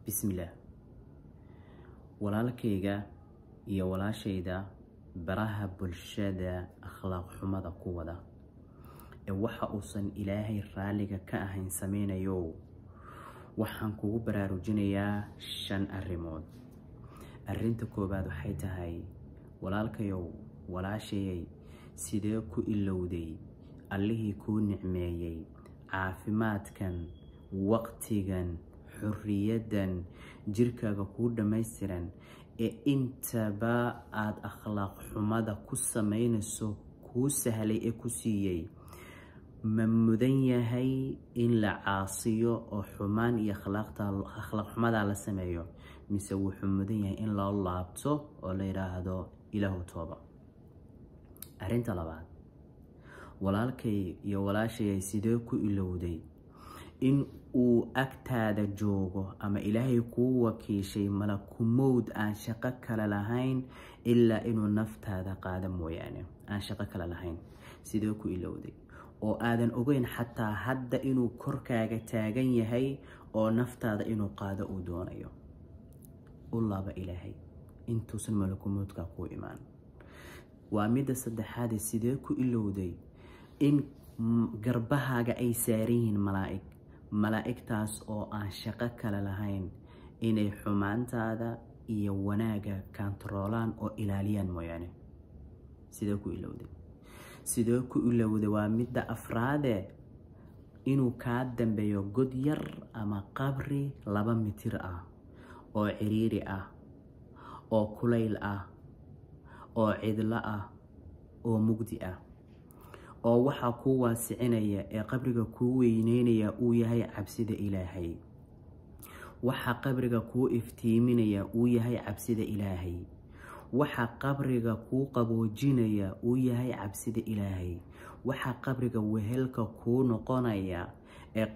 بسم الله walaalkayga iyo walaashayda baraha bulshada akhlaaq xumada ku wada waxa uusan ilaahay raaliga ka ahayn sameeyo waxaan kugu baraarujinayaa 5 arrimood. Arrinta koobaad waxay tahay walaalkayow walaashayay sidee ku ilowday allihii ku nicmeeyay caafimaadkan waqtigan xurriyadan jirkaaga ku dhameystiran intaba aad akhlaaq xumada ku sameynayso ku sahlay ku siiyay ma mudan yahay in la caasiyo oo xumaan iyo akhlaaq xumada la sameeyo mise wuxuu mudan yahay in la laabto oo la yiraahdo ilaahu tooba. Arrinta labaad walaalkay iyo walaashayay sidee ku ilowday in uu agtaada joogo ama ilaahay ku wakiishay malakumowd aan shaqo kale lahayn illa inuu naftaada qaado mooyaane aan shaqo kale lahayn. Sidee ku ilowday oo aadan ogeyn xataa hadda inuu korkaaga taagan yahay oo naftaada inuu qaado uu doonayo. Ullaaba ilaahay intuusan malakumowdka ku imaan. waa midda saddexaad sidee ku ilowday in garbahaaga ay saarin malaa'igtaas oo aan shaqo kale lahayn inay xumaantaada iyo wanaaga kantaroolaan oo ilaaliyaan mooyaane. sidee ku ilowday waa midda afraad inuu ka dambeeyo god yar ama qabri 2 mitir ah oo ciriiri ah oo kulayl ah oo cidla ah oo mugdi ah oo waxa ku waasicinaya qabriga ku weyneynaya uu yahay cabsida ilaahay. waxa qabriga ku iftiiminaya uu yahay cabsida ilaahay. waxa qabriga ku qaboojinaya uu yahay cabsida ilaahay. waxa qabriga wehelka ku noqonaya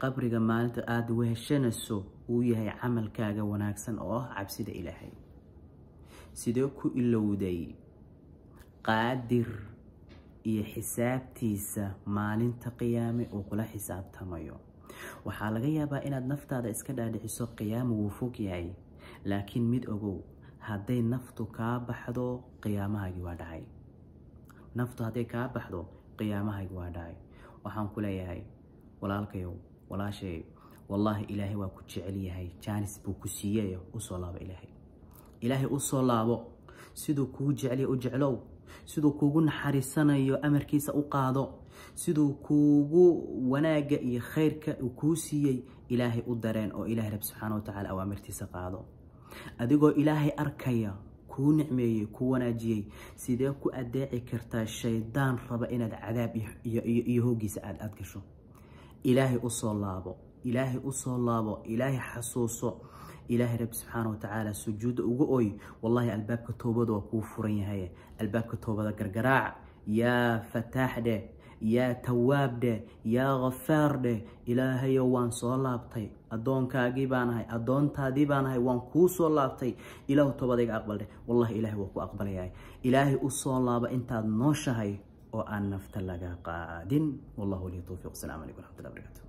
qabriga maalinta aad weheshanayso uu yahay camalkaaga wanaagsan oo cabsida ilaahay. sidee ku ilowday qaadir iyo xisaabtiisa maalinta qiyaame oo kula xisaabtamayo. waxaa laga yaabaa inaad naftaada iska dhaadhiciso qiyaamo wuu fog yahay laakiin mid ogow hadday naftu ka baxdo qiyaamahagi waa dhacay. naftu hadday ka baxdo qiyaamahagi waa dhacay. waxaan ku leeyahay walaalkayow walaashay wallahi ilaahay waa ku jecel yahay jaanis buu ku siiyay u soo laabo ilaahay u soo laabo sidoo ku jecel u jeclow sidoo kuugu naxariisanayo amarkiisa u qaado sidoo kuugu wanaaga iyo khayrka uu ku siiyay ilaahay u dareen oo ilaahay rab subhanahu wa ta'ala awaamirtiisa qaado adigoo ilaahay arkaya ku nicmeeyay ku wanaajiyay sidee ku adeeci kartaa shaydaan raba inaad cadaab iyo hoogiisa aad gasho. ilaahay u soo laabo ilaahay xasuuso ilaahay rab subhanahu wa ta'ala sujuud ugu ooy wallahi albaabka toobada waa ku furan yahay. albaabka toobada gargaraac yaa fataax yaa tawaab yaa ghafaar ilaahay waan soo laabtay adoonkaagii baan ahay adoontaadii baan ahay waan ku soo laabtay ilaahu toobadayga aqbal wallahi ilaahay waa ku aqbalayaa. ilaahay u soo laaba intaad nooshahay oo aan nafta laga qaadin. wallahu li tawfiq. Assalamu alaykum wa rahmatullahi wa barakatuh.